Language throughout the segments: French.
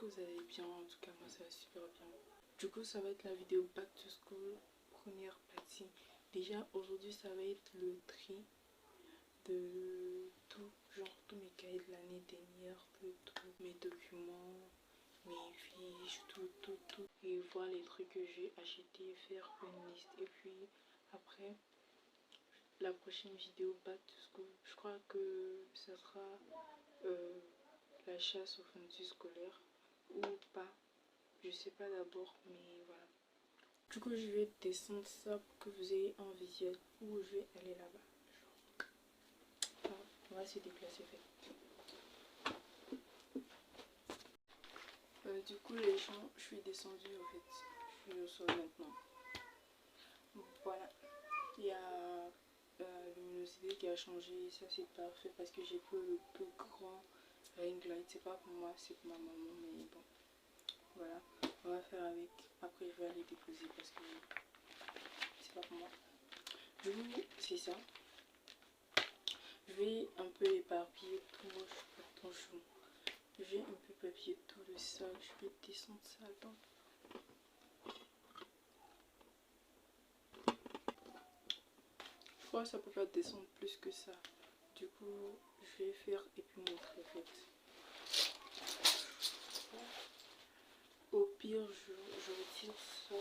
que vous allez bien. En tout cas, moi ça va super bien. Du coup, ça va être la vidéo Back to School, première partie. Déjà, aujourd'hui, ça va être le tri de tout, genre tous mes cahiers de l'année dernière, de tous mes documents, mes fiches, tout. Et voir les trucs que j'ai achetés, faire une liste. Et puis, après, la prochaine vidéo Back to School, je crois que ça sera la chasse aux fournitures scolaires ou pas. Je sais pas d'abord, mais voilà. Du coup, je vais descendre ça pour que vous ayez un visuel où je vais aller là-bas. Voilà, on va se déplacer. Du coup, les gens, je suis descendue en fait. Je suis au sol maintenant. Voilà. Il y a luminosité qui a changé. Ça, c'est parfait parce que j'ai pris le plus grand ring light. C'est pas pour moi, c'est pour ma maman. Mais bon, voilà. On va faire avec. Après, je vais aller déposer parce que c'est pas pour moi. Du coup, c'est ça. Je vais un peu éparpiller tout. Attention. Je vais un peu éparpiller tout le sac. Je vais descendre ça. Attends. Je crois que ça peut pas descendre plus que ça. Du coup, je vais faire et puis montrer en fait. Au pire, je retire ça.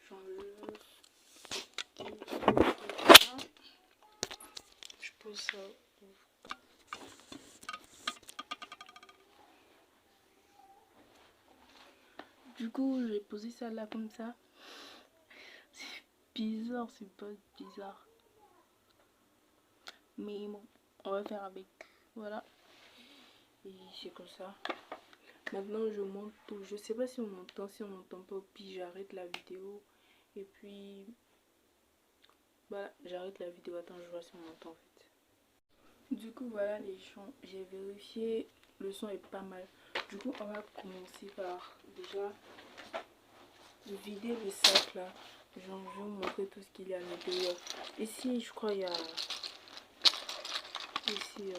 J'enlève. Je pose ça. Du coup, j'ai posé ça là comme ça. C'est bizarre, c'est pas bizarre. Mais bon, on va faire avec. Voilà. Et c'est comme ça. Maintenant, je monte tout. Je sais pas si on m'entend, si on m'entend pas. Puis j'arrête la vidéo. Et puis, voilà, j'arrête la vidéo. Attends, je vois si on m'entend en fait. Du coup, voilà les gens. J'ai vérifié. Le son est pas mal. Du coup, on va commencer par déjà vider le sac là. Genre, je vais vous montrer tout ce qu'il y a à l'intérieur. Ici, je crois, il y a. Ici,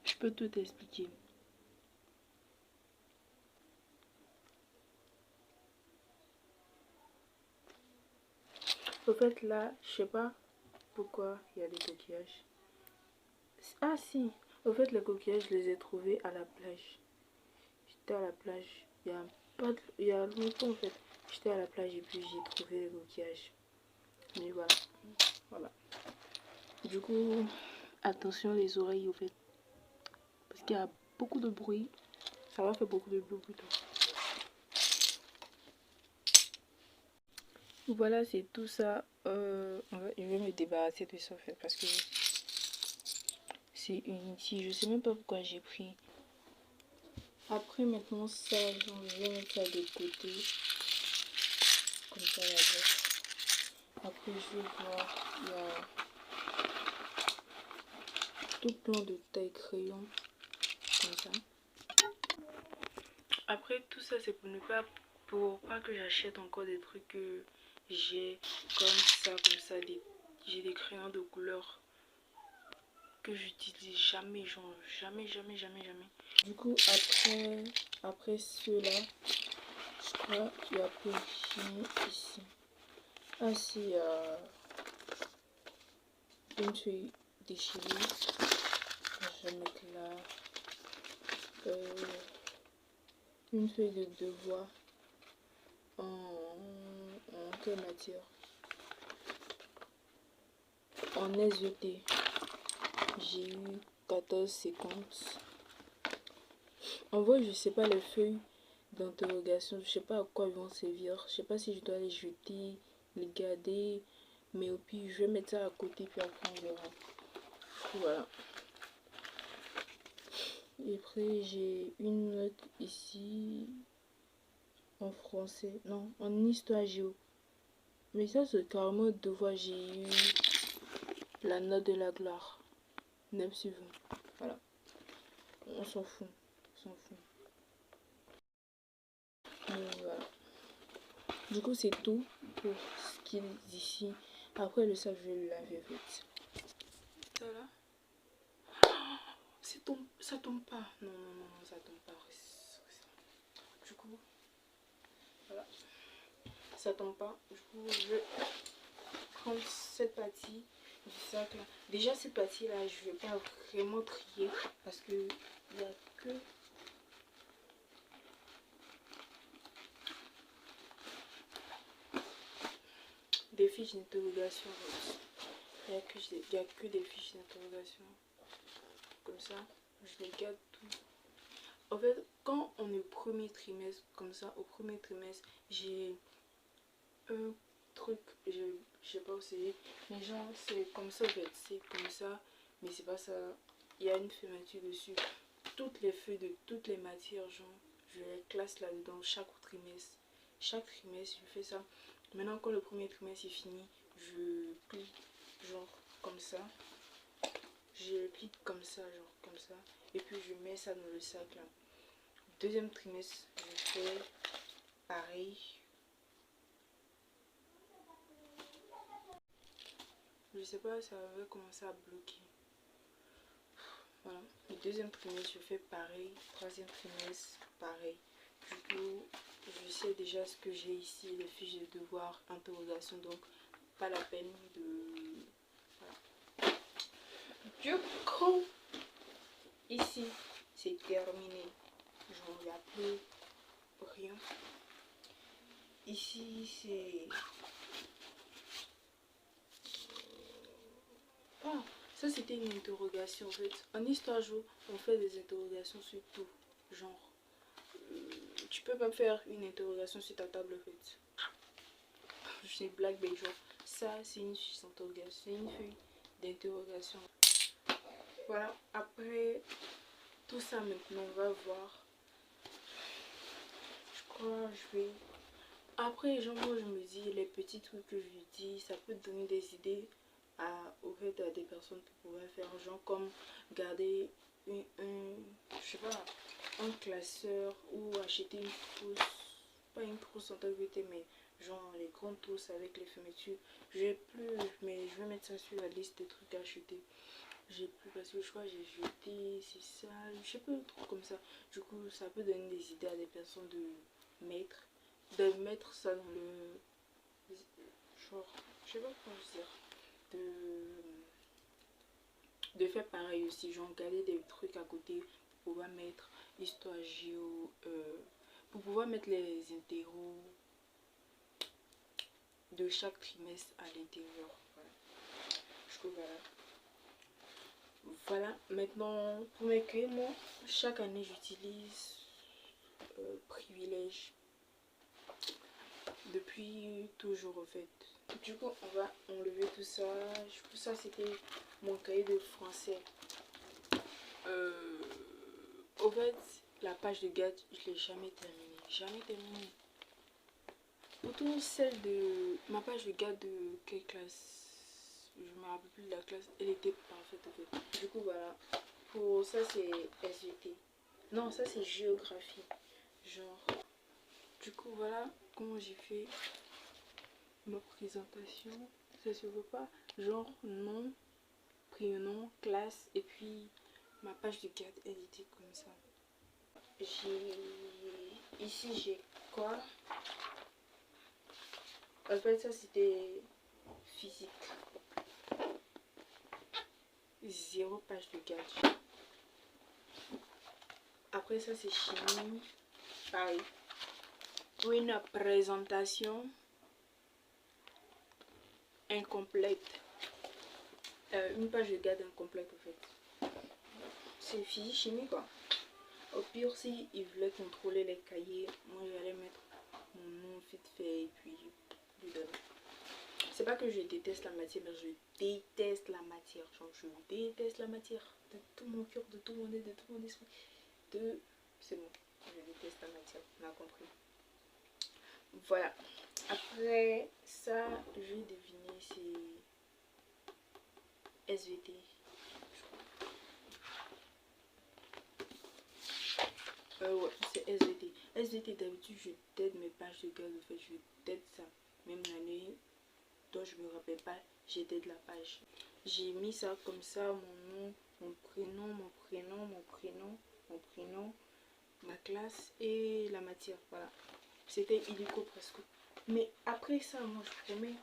je peux tout expliquer. Au fait, là, je sais pas pourquoi il y a des coquillages. Ah, si. Au fait, les coquillages, je les ai trouvés à la plage. J'étais à la plage. Il y a longtemps, en fait. J'étais à la plage et puis j'ai trouvé les coquillages. Mais voilà. Voilà. Du coup, attention les oreilles, au fait. Parce qu'il y a beaucoup de bruit. Ça va faire beaucoup de bruit plutôt. Voilà, c'est tout ça. Je vais me débarrasser de ça, en fait. Parce que c'est inutile. Je sais même pas pourquoi j'ai pris. Après, maintenant, ça, je vais mettre ça de côté. Comme ça, la boîte. Après, je vais voir. Il y a tout plein de tailles crayons. Comme ça. Après, tout ça, c'est pour pas que j'achète encore des trucs que j'ai comme ça. J'ai des crayons de couleur que j'utilise jamais, genre jamais. Du coup, après ceux-là, je crois qu'il y a peu fini ici. Ah si, il y a une feuille déchirée. Je vais mettre là. Une feuille de devoir en quelle matière? En SVT. J'ai eu 14,50. En vrai, je sais pas les feuilles d'interrogation. Je sais pas à quoi ils vont servir. Je sais pas si je dois les jeter, les garder. Mais au pire, je vais mettre ça à côté puis après on verra. Voilà. Et après, j'ai une note ici en français. Non, en histoire géo. Mais ça, c'est carrément devoir. J'ai eu la note de la gloire. 9 sur 20. Voilà. On s'en fout. Voilà. Du coup, c'est tout pour ce qu'il est ici. Après le sac, je vais le laver vite. ça là. Ça tombe pas. Non, non, non, ça tombe pas. Du coup, voilà. Ça tombe pas. Du coup, je vais prendre cette partie du sac là. Déjà, cette partie là, je vais pas vraiment trier parce que il n'y a que des fiches d'interrogation. Il n'y a que des fiches d'interrogation. Comme ça, je les garde tout. En fait, quand on est au premier trimestre, comme ça, au premier trimestre, j'ai un truc, je sais pas où c'est, mais genre, c'est comme ça en fait, c'est comme ça, mais c'est pas ça. Il y a une fermeture dessus. Toutes les feuilles de toutes les matières, genre, je les classe là-dedans chaque trimestre. Chaque trimestre, je fais ça. Maintenant, quand le premier trimestre est fini, je plie, genre, comme ça. Je plie comme ça, genre, comme ça. Et puis, je mets ça dans le sac, là. Deuxième trimestre, je fais pareil. Je sais pas, ça va commencer à bloquer. Voilà. Le deuxième trimestre, je fais pareil. Troisième trimestre, pareil. Du coup, je sais déjà ce que j'ai ici, les fiches de devoir, interrogation, donc pas la peine de... Voilà. Du coup, ici, c'est terminé. Genre, il n'y a plus rien. Ici, c'est... Ah, ça c'était une interrogation en fait. En histoire géo, on fait des interrogations sur tout. Genre, tu peux pas faire une interrogation sur ta table en fait. Je blague, mais genre, ça c'est une fiche d'interrogation, c'est une feuille d'interrogation. Voilà, après tout ça maintenant, on va voir. Je crois, je vais... Après, genre, moi je me dis, les petits trucs que je lui dis, ça peut donner des idées au fait à des personnes pour pouvoir faire, genre comme garder je sais pas, un classeur ou acheter une trousse, pas une trousse en vérité, mais genre les grandes trousses avec les fermetures. J'ai plus, mais je vais mettre ça sur la liste des trucs à acheter. J'ai plus parce que je crois que j'ai jeté, c'est ça, je sais pas, un truc comme ça. Du coup, ça peut donner des idées à des personnes de mettre ça dans le genre, je sais pas comment dire, de faire pareil aussi, genre garder des trucs à côté pour pouvoir mettre histoire géo, pour pouvoir mettre les interros de chaque trimestre à l'intérieur. Voilà. Je trouve voilà. Maintenant pour mes cahiers, moi chaque année j'utilise Privilège depuis toujours en fait. Du coup on va enlever tout ça. Du coup ça c'était mon cahier de français. Au fait, la page de garde, je l'ai jamais terminée. Jamais terminée. Pourtant, celle de ma page de garde de quelle classe? Je me rappelle plus de la classe. Elle était parfaite en fait. Du coup, voilà. Pour ça, c'est SVT. Non, ça, c'est géographie. Genre. Du coup, voilà comment j'ai fait ma présentation. Ça se voit pas. Genre, nom, prénom, classe. Et puis, ma page de garde, elle était comme ça. Ici j'ai quoi? En fait ça c'était physique. Zéro page de garde. Après ça c'est chimie. Pareil. Pour une présentation incomplète. Une page de garde incomplète en fait. C'est physique chimie quoi. Au pire, si ils voulaient contrôler les cahiers, moi j'allais mettre mon nom vite fait et puis lui donner. C'est pas que je déteste la matière, mais je déteste la matière. Genre, je déteste la matière de tout mon cœur, de tout mon être, de tout mon esprit. C'est bon, je déteste la matière, on a compris. Voilà. Après ça, je vais deviner, c'est SVT. Ouais, c'est SVT. SVT, d'habitude, je t'aide mes pages de garde. En fait, je t'aide ça. Même l'année dont je me rappelle pas, j'ai t'aide la page. j'ai mis ça comme ça, mon nom, mon prénom, ma classe et la matière. Voilà, c'était illico presque. Mais après ça, moi je promets,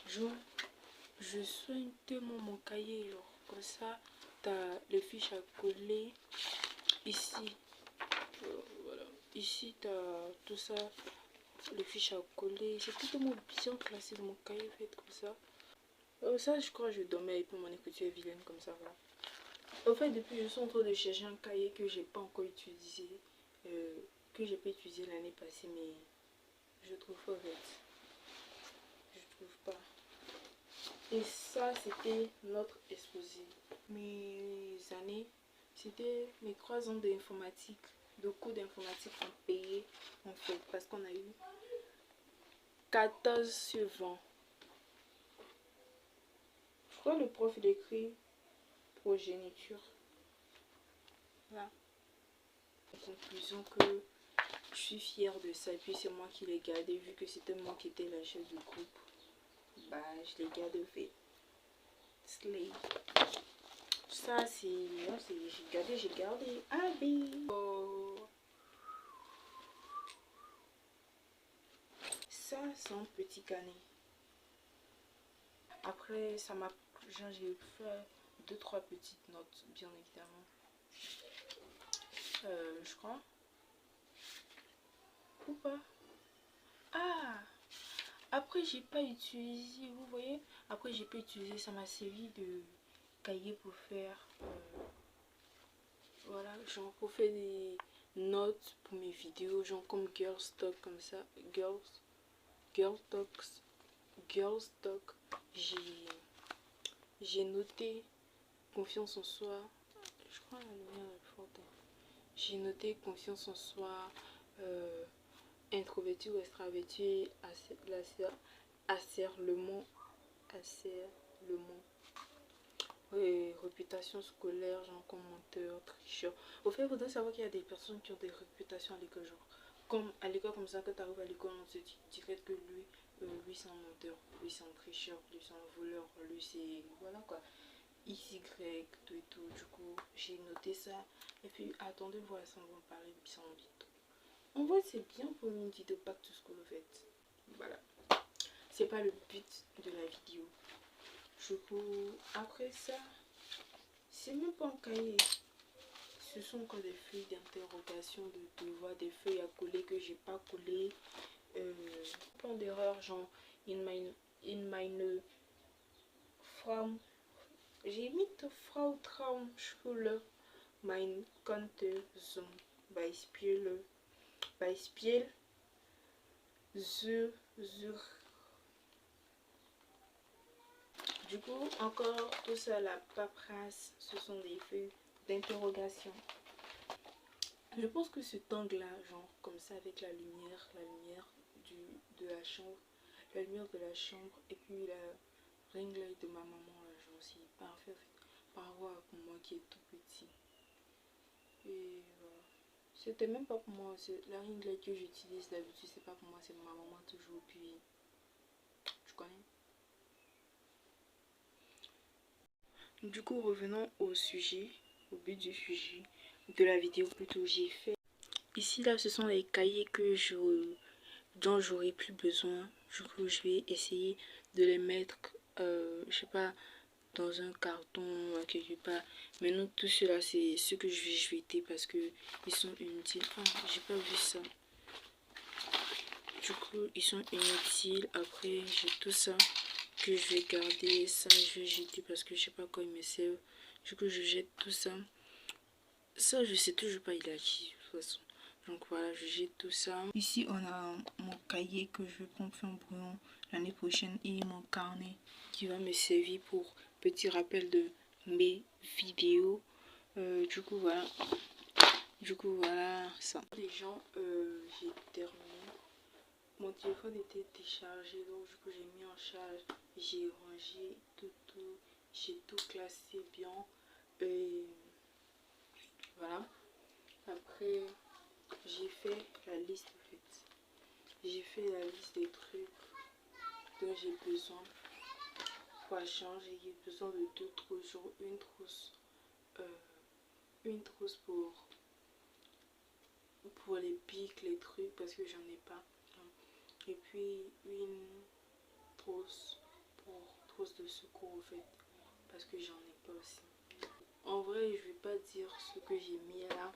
je soigne tellement mon cahier, genre comme ça. T'as les fiches à coller ici. Voilà, ici t'as tout ça, les fiches à coller. C'est tellement bien classé dans mon cahier, fait comme ça. Ça, je crois que je dormais et puis mon écriture est vilaine comme ça. Voilà. En fait, depuis, je suis en train de chercher un cahier que j'ai pas encore utilisé, que j'ai pas utilisé l'année passée, mais je trouve pas en fait. Je trouve pas. Et ça, c'était notre exposé. Mes années, c'était mes 3 ans d'informatique, de cours d'informatique en payé en fait, parce qu'on a eu 14 sur 20. Je crois que le prof il écrit progéniture. Voilà. En conclusion que je suis fière de ça et puis c'est moi qui l'ai gardé vu que c'était moi qui étais la chef du groupe. Bah je l'ai gardé au fait. Slay. Ça c'est j'ai gardé. Ah oui. Oh. Ça c'est un petit carnet. Après ça m'a, j'ai fait 2-3 petites notes bien évidemment. Je crois. Ou pas. Ah. Après j'ai pas utilisé, vous voyez. Après j'ai pas utilisé, ça m'a servi de cahier pour faire voilà, genre pour faire des notes pour mes vidéos, genre comme Girls Talk comme ça, Girl Talk. J'ai noté confiance en soi, je crois la lumière est forte. J'ai noté confiance en soi, introverti ou extraverti, asserlement, réputation scolaire, genre comme menteur, tricheur. Au fait, il faudrait savoir qu'il y a des personnes qui ont des réputations à l'école, genre comme à l'école comme ça, quand tu arrives à l'école, on se dirait que lui c'est un menteur, lui c'est un tricheur, lui c'est un voleur, lui c'est voilà quoi, XY, tout et tout. Du coup, j'ai noté ça. Et puis, attendez, voilà, ça on va en parler bien vite. En vrai, c'est bien pour une vidéo back to school, en fait. Voilà. C'est pas le but de la vidéo. Du coup, après ça, c'est même pas un cahier. Ce sont encore des feuilles d'interrogation, de devoirs, des feuilles à coller que j'ai pas collées. Plein d'erreurs, genre in meine Frau. J'ai mis Frau Traumschule mein Konto zum Beispiel sur. Du coup, encore tout ça, la paperasse, ce sont des feuilles d'interrogation. Je pense que cet angle-là, genre comme ça, avec la lumière de la chambre, la lumière de la chambre, et puis la ring light de ma maman, là, genre c'est parfait en fait, par rapport à moi qui est tout petit. Et voilà. C'était même pas pour moi, la ring light que j'utilise d'habitude, c'est pas pour moi, c'est ma maman toujours, puis tu connais. Du coup, revenons au sujet, au but du sujet de la vidéo plutôt. J'ai fait ici là, ce sont les cahiers dont j'aurai plus besoin. Du coup, je vais essayer de les mettre, je sais pas, dans un carton quelque part. Maintenant, tout cela c'est ce que je vais jeter parce que ils sont inutiles. Ah, j'ai pas vu ça. Du coup, ils sont inutiles. Après, j'ai tout ça que je vais garder, ça je vais jeter parce que je sais pas quoi il me sert. Du coup je jette tout ça. Ça je sais toujours pas il a qui de toute façon. Donc voilà, je jette tout ça. Ici on a mon cahier que je vais prendre en brouillon l'année prochaine et mon carnet qui va me servir pour petit rappel de mes vidéos. Du coup voilà ça. Les gens, j'ai terminé. Mon téléphone était déchargé, donc du coup j'ai mis en charge, j'ai rangé tout, j'ai tout classé bien et voilà. Après j'ai fait la liste en fait, j'ai fait la liste des trucs dont j'ai besoin. pois chiche, j'ai besoin de 2 trousses, genre une trousse pour les pics, les trucs, parce que j'en ai pas. Et puis une trousse pour trousse de secours en fait, parce que j'en ai pas aussi. En vrai, je vais pas dire ce que j'ai mis là.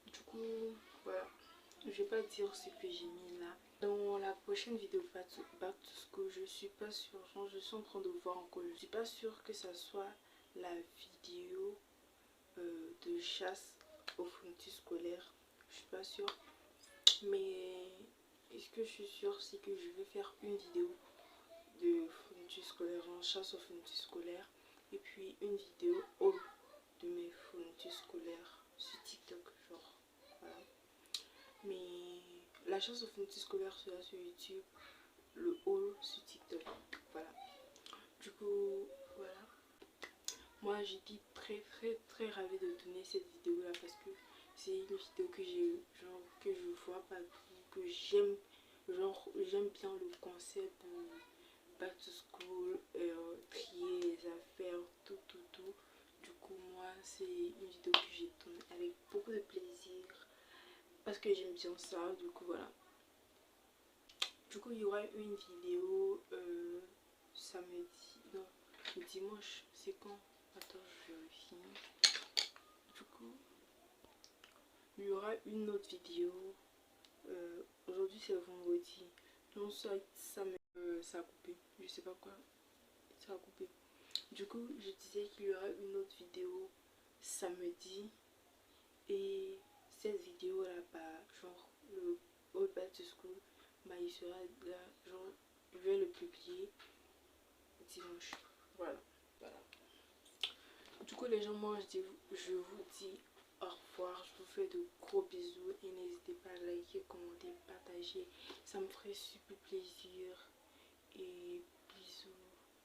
Du coup, voilà. Je vais pas dire ce que j'ai mis là. Dans la prochaine vidéo Back to School, je suis pas sûre. Genre, je suis en train de voir encore. Je suis pas sûre que ça soit la vidéo de chasse aux fournitures scolaires. Je suis pas sûre. Mais ce que je suis sûre, c'est que je vais faire une vidéo de fournitures scolaires, genre chasse aux fournitures scolaires. Et puis une vidéo haul de mes fournitures scolaires sur TikTok. Genre, voilà. Mais la chasse aux fournitures scolaires sera sur YouTube, le haul sur TikTok. Voilà. Du coup, voilà. Moi j'étais très ravie de tourner cette vidéo là parce que c'est une vidéo que j'ai genre que je vois partout, que j'aime, genre j'aime bien le concept de back to school, trier les affaires, tout. Du coup moi c'est une vidéo que j'ai tournée avec beaucoup de plaisir parce que j'aime bien ça. Du coup voilà. Du coup il y aura une vidéo samedi, non, dimanche, c'est quand? Attends, je vérifie. Du coup, il y aura une autre vidéo. Aujourd'hui, c'est vendredi. Non, ça a coupé. Je sais pas quoi. Ça a coupé. Du coup, je disais qu'il y aura une autre vidéo samedi. Et cette vidéo-là, bah, genre, le All Back to School, bah, il sera là. Genre, je vais le publier dimanche. Voilà. Du coup les gens, moi je vous dis au revoir, je vous fais de gros bisous et n'hésitez pas à liker, commenter, partager, ça me ferait super plaisir. Et bisous,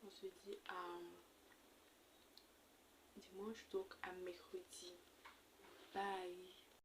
on se dit à dimanche, donc à mercredi. Bye.